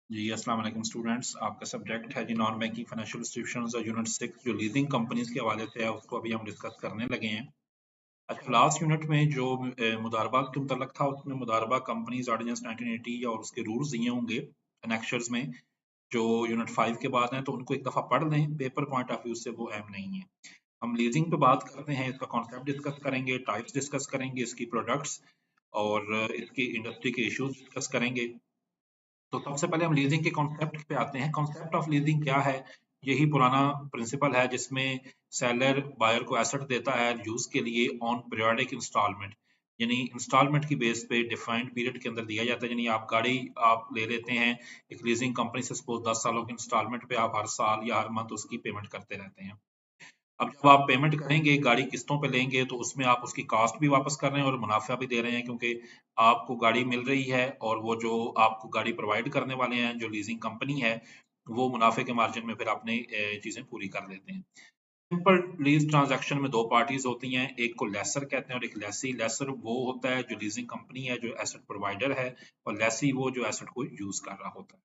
जी अस्सलाम वालेकुम स्टूडेंट्स। आपका सब्जेक्ट है जी नॉन बैंकिंग फाइनेंशियल इंस्टीट्यूशंस और यूनिट 6 जो लीजिंग कंपनीज के हवाले से है उसको अभी हम डिस्कस करने लगे हैं। अच्छा, लास्ट यूनिट में जो मुदारबा के मुतल्लक था उसमें मुदारबा कंपनीज ऑर्डिनेंस 1980 और उसके रूल्स दिए होंगे एनेक्शर्स में जो यूनिट 5 के बाद हैं, तो उनको एक दफ़ा पढ़ लें। पेपर पॉइंट ऑफ व्यू से वो अहम नहीं है। हम लीजिंग पे बात करते हैं, इसका कॉन्सेप्ट डिस्कस करेंगे, टाइप्स डिस्कस करेंगे, इसकी प्रोडक्ट्स और इसकी इंडस्ट्री के इश्यूज डिस्कस करेंगे। तो सबसे पहले हम लीजिंग के कॉन्सेप्ट पे आते हैं। कॉन्सेप्ट ऑफ लीजिंग क्या है? यही पुराना प्रिंसिपल है जिसमें सेलर बायर को एसेट देता है यूज के लिए ऑन पीरियोडिक इंस्टॉलमेंट, यानी इंस्टॉलमेंट की बेस पे डिफाइंड पीरियड के अंदर दिया जाता है। यानी आप गाड़ी आप ले लेते हैं एक लीजिंग कंपनी से, सपोज 10 सालों के इंस्टॉलमेंट पे आप हर साल या हर मंथ उसकी पेमेंट करते रहते हैं। अब जब आप पेमेंट करेंगे, गाड़ी किस्तों पे लेंगे, तो उसमें आप उसकी कॉस्ट भी वापस कर रहे हैं और मुनाफा भी दे रहे हैं, क्योंकि आपको गाड़ी मिल रही है और वो जो आपको गाड़ी प्रोवाइड करने वाले हैं जो लीजिंग कंपनी है, वो मुनाफे के मार्जिन में फिर अपनी चीजें पूरी कर देते हैं। सिंपल लीज ट्रांजैक्शन में दो पार्टीज होती हैं, एक को लेसर कहते हैं और एक लेसी। लेसर वो होता है जो लीजिंग कंपनी है, जो एसेट प्रोवाइडर है, और लेसी वो जो एसेट को यूज कर रहा होता है।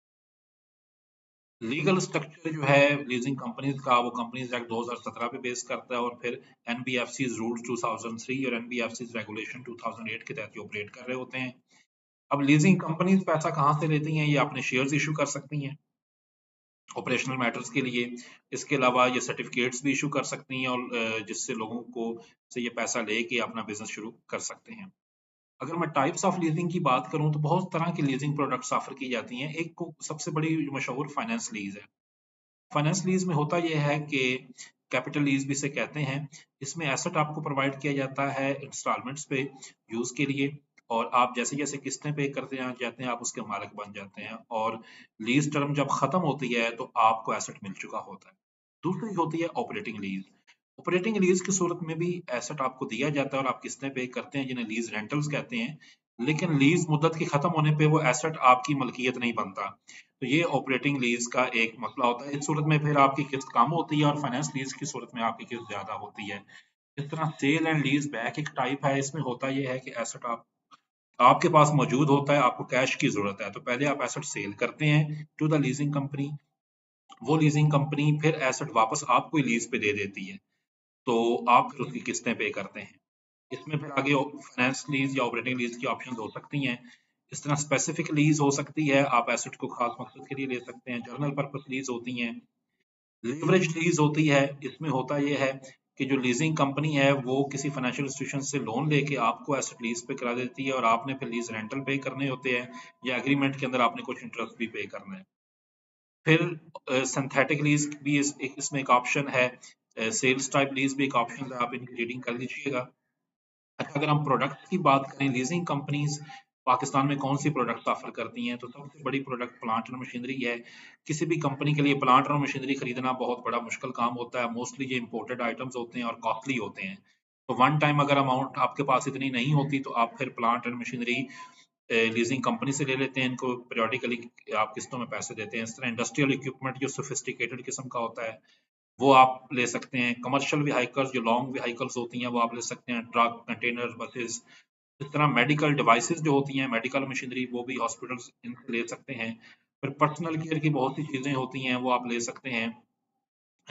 लीगल स्ट्रक्चर जो है लीजिंग कंपनीज का, वो कंपनीज एक्ट 2017 पे बेस करता है और फिर एनबीएफसी रूल्स 2003 और एनबीएफसी रेगुलेशन 2008 के तहत ये ऑपरेट कर रहे होते हैं। अब लीजिंग कंपनीज पैसा कहाँ से लेती हैं? ये अपने शेयर्स इशू कर सकती हैं ऑपरेशनल मैटर्स के लिए। इसके अलावा ये सर्टिफिकेट्स भी इशू कर सकती हैं और जिससे लोगों को से ये पैसा लेके अपना बिजनेस शुरू कर सकते हैं। अगर मैं टाइप्स ऑफ लीजिंग की बात करूं तो बहुत तरह की लीजिंग प्रोडक्ट्स ऑफर की जाती हैं। एक को सबसे बड़ी मशहूर फाइनेंस लीज है। फाइनेंस लीज में होता यह है कि कैपिटल लीज भी इसे कहते हैं। इसमें एसेट आपको प्रोवाइड किया जाता है इंस्टॉलमेंट्स पे यूज के लिए, और आप जैसे जैसे किस्तें पे करते जाते हैं आप उसके मालिक बन जाते हैं, और लीज टर्म जब खत्म होती है तो आपको एसेट मिल चुका होता है। दूसरी होती है ऑपरेटिंग लीज। ऑपरेटिंग लीज की सूरत में भी एसेट आपको दिया जाता है और आप किस्तें पे करते हैं, जिन्हें लीज रेंटल्स कहते हैं। लेकिन लीज मुद्दत के खत्म होने पे वो एसेट आपकी मलकियत नहीं बनता। तो ये ऑपरेटिंग लीज का एक मसला होता है। इस सूरत में फिर आपकी किस्त कम होती है और फाइनेंस लीज की सूरत में आपकी किस्त ज्यादा होती है। इस तरह सेल एंड लीज बैक एक टाइप है। इसमें होता यह है कि एसेट आपके पास मौजूद होता है, आपको कैश की जरूरत है, तो पहले आप एसेट सेल करते हैं टू द लीजिंग कंपनी। वो लीजिंग कंपनी फिर एसेट वापस आपको लीज पे दे देती है, तो आप फिर उसकी किस्तें पे करते हैं। इसमें फिर आगे फाइनेंस लीज या ऑपरेटिंग लीज की ऑप्शंस हो सकती हैं। इस तरह स्पेसिफिक लीज हो सकती है, आप एसेट को खास मकसद के लिए ले सकते हैं। जर्नल पर्पस लीज होती हैं। लीवरेज लीज होती है। इसमें होता यह है कि जो लीजिंग कंपनी है वो किसी फाइनेंशियल इंस्टीट्यूशन से लोन लेके आपको एसेट लीज पे करा देती है और आपने फिर लीज रेंटल पे करने होते हैं, या एग्रीमेंट के अंदर आपने कुछ इंटरेस्ट भी पे करना है। फिर सिंथेटिक लीज भी इसमें एक ऑप्शन है। सेल्स टाइप लीज भी एक ऑप्शन है, आप इनकी रीडिंग कर लीजिएगा। अच्छा, अगर हम प्रोडक्ट की बात करें, लीजिंग कंपनीज पाकिस्तान में कौन सी प्रोडक्ट ऑफर करती हैं, तो सबसे बड़ी प्रोडक्ट प्लांट और मशीनरी है। किसी भी कंपनी के लिए प्लांट और मशीनरी खरीदना बहुत बड़ा मुश्किल काम होता है। मोस्टली ये इंपोर्टेड आइटम्स होते हैं और कॉस्टली होते हैं। तो वन टाइम अगर अमाउंट आपके पास इतनी नहीं होती तो आप फिर plant and machinery leasing company से ले लेते हैं। इनको periodically आप किस्तों में पैसे देते हैं। इस तरह इंडस्ट्रियल इक्विपमेंट जो सोफिस्टिकेटेड किस्म का होता है वो आप ले सकते हैं। कमर्शियल व्हीकल्स जो लॉन्ग व्हीकल्स होती हैं वो आप ले सकते हैं, ट्रक, कंटेनर, बसेस। इस तरह मेडिकल डिवाइसेस जो होती हैं, मेडिकल मशीनरी, वो भी हॉस्पिटल्स इनसे ले सकते हैं। फिर पर्सनल केयर की बहुत सी चीजें होती हैं वो आप ले सकते हैं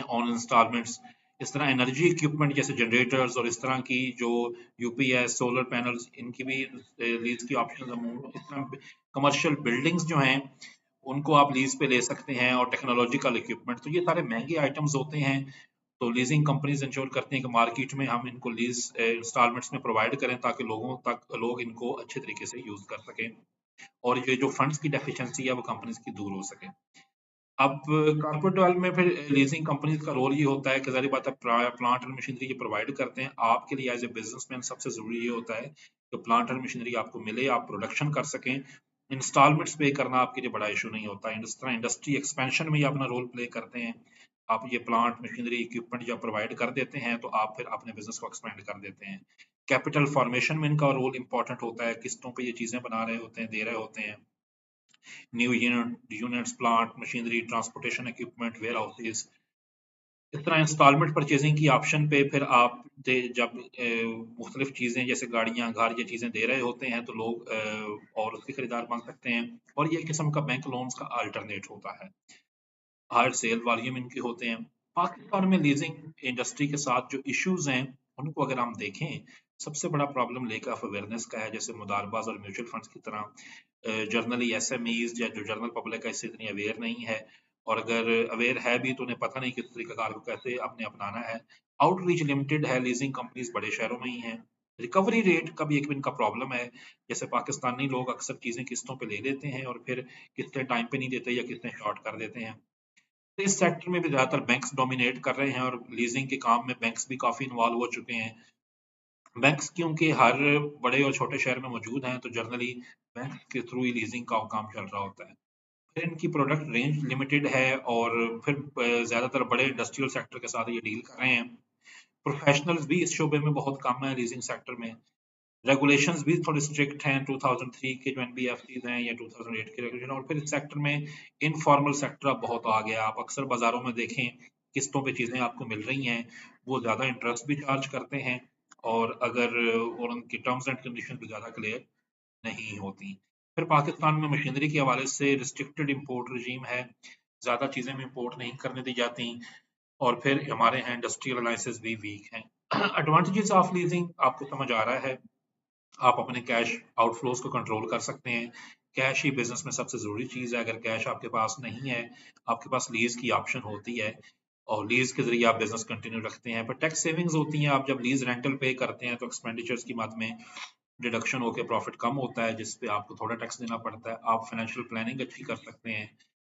ऑन इंस्टॉलमेंट्स। इस तरह एनर्जी इक्विपमेंट जैसे जनरेटर्स और इस तरह की जो यूपीएस, सोलर पैनल्स, इनकी भी लीज की ऑप्शन। इस तरह कमर्शियल बिल्डिंग्स जो हैं उनको आप लीज पे ले सकते हैं, और टेक्नोलॉजिकल इक्विपमेंट। तो ये सारे महंगे आइटम्स होते हैं। तो लीजिंग कंपनीज इंश्योर करती हैं कि मार्केट में हम इनको लीज इंस्टॉलमेंट्स में प्रोवाइड करें ताकि लोग इनको अच्छे तरीके से यूज कर सकें, और ये जो फंड्स की डेफिशिएंसी है वो कंपनीज की दूर हो सके। अब कॉर्पोरेट वर्ल्ड में फिर लीजिंग कंपनीज का रोल ये होता है कि, जारी बात है, प्लांट और मशीनरी ये प्रोवाइड करते हैं। आपके लिए एज ए बिजनेसमैन सबसे जरूरी ये होता है कि प्लांट और मशीनरी आपको मिले, आप प्रोडक्शन कर सकें। इंस्टॉलमेंट्स पे करना आपके लिए बड़ा इशू नहीं होता। इस तरह इंडस्ट्री एक्सपेंशन में ये अपना रोल प्ले करते हैं। आप ये प्लांट मशीनरी इक्विपमेंट जब प्रोवाइड कर देते हैं तो आप फिर अपने बिजनेस को एक्सपेंड कर देते हैं। कैपिटल फॉर्मेशन में इनका रोल इंपॉर्टेंट होता है। किस्तों पे ये चीजें बना रहे होते हैं, दे रहे होते हैं। New units, plant, machinery, transportation equipment, warehouses. इस तरह इंस्टॉलमेंट परचेजिंग की ऑप्शन पे फिर आप जब मुख्तलिफ चीज़ें जैसे गाड़ियाँ, घर ये चीज़ें दे रहे होते हैं तो लोग और उसके खरीदार बन सकते हैं, और ये एक किस्म का बैंक लोन्स का अल्टरनेट होता है। हायर सेल वॉल्यूम इनके होते हैं। पाकिस्तान में लीजिंग इंडस्ट्री के साथ जो इश्यूज हैं उनको अगर हम देखें, सबसे बड़ा प्रॉब्लम लेक ऑफ अवेयरनेस का है। जैसे मुदारबाज और म्यूचुअल फंड्स की तरह जर्नली एसएमईज या जो जनरल पब्लिक है इससे इतनी अवेयर नहीं है, और अगर अवेयर है भी तो उन्हें पता नहीं किस तरीकाकार को कैसे अपने अपनाना है। आउटरीच लिमिटेड है, लीजिंग कंपनीज बड़े शहरों में ही हैं। रिकवरी रेट का भी एक इनका प्रॉब्लम है। जैसे पाकिस्तानी लोग अक्सर चीजें किस्तों पे ले लेते हैं और फिर किस्तें टाइम पे नहीं देते या किस्तें शॉर्ट कर देते हैं। तो इस सेक्टर में भी ज़्यादातर बैंक्स डोमिनेट कर रहे हैं, और लीजिंग के काम में बैंक्स भी काफ़ी इन्वॉल्व हो चुके हैं। बैंक्स क्योंकि हर बड़े और छोटे शहर में मौजूद हैं, तो जनरली बैंक के थ्रू ही लीजिंग का काम चल रहा होता है। फिर इनकी प्रोडक्ट रेंज लिमिटेड है, और फिर ज़्यादातर बड़े इंडस्ट्रियल सेक्टर के साथ ये डील कर रहे हैं। प्रोफेशनल्स भी इस शोबे में बहुत कम है लीजिंग सेक्टर में। रेगुलेशंस भी थोड़े स्ट्रिक्ट हैं, 2003 के जो एनबीएफसीज हैं या 2008 के रेगुलेशन। और फिर इस सेक्टर में इनफॉर्मल सेक्टर अब बहुत आ गया। आप अक्सर बाजारों में देखें किस्तों पे चीजें आपको मिल रही हैं, वो ज्यादा इंटरेस्ट भी चार्ज करते हैं, और अगर और उनकी टर्म्स एंड कंडीशन भी ज्यादा क्लियर नहीं होती। फिर पाकिस्तान में मशीनरी के हवाले से रिस्ट्रिक्टेड इंपोर्ट रजीम है, ज्यादा चीजें भी इंपोर्ट नहीं करने दी जाती। और फिर हमारे यहाँ इंडस्ट्रियल अलाइंसेस भी वीक हैं। एडवांटेजेस ऑफ लीजिंग आपको समझ आ रहा है। आप अपने कैश आउटफ्लोज को कंट्रोल कर सकते हैं। कैश ही बिजनेस में सबसे ज़रूरी चीज़ है। अगर कैश आपके पास नहीं है, आपके पास लीज़ की ऑप्शन होती है, और लीज़ के ज़रिए आप बिजनेस कंटिन्यू रखते हैं। पर टैक्स सेविंग्स होती हैं। आप जब लीज़ रेंटल पे करते हैं तो एक्सपेंडिचर्स की मद में डिडक्शन होकर प्रॉफिट कम होता है, जिस पे आपको थोड़ा टैक्स देना पड़ता है। आप फाइनेंशियल प्लानिंग अच्छी कर सकते हैं।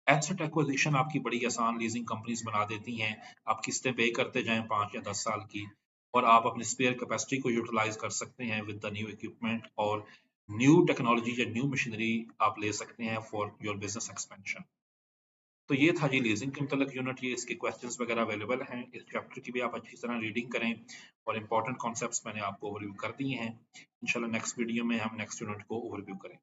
एसेट एक्विजिशन आपकी बड़ी आसान लीजिंग कंपनीज बना देती हैं। आप किस्तें पे करते जाएं 5 या 10 साल की, और आप अपनी स्पेयर कैपेसिटी को यूटिलाइज कर सकते हैं विद द न्यू इक्विपमेंट, और न्यू टेक्नोलॉजी या न्यू मशीनरी आप ले सकते हैं फॉर योर बिजनेस एक्सपेंशन। तो ये था जी लीजिंग के मतलब यूनिट। ये इसके क्वेश्चंस वगैरह अवेलेबल हैं। इस चैप्टर की भी आप अच्छी तरह रीडिंग करें, और इंपॉर्टेंट कॉन्सेप्ट्स मैंने आपको ओवरव्यू कर दिए हैं। इंशाल्लाह नेक्स्ट वीडियो में हम नेक्स्ट यूनिट को ओवरव्यू करें।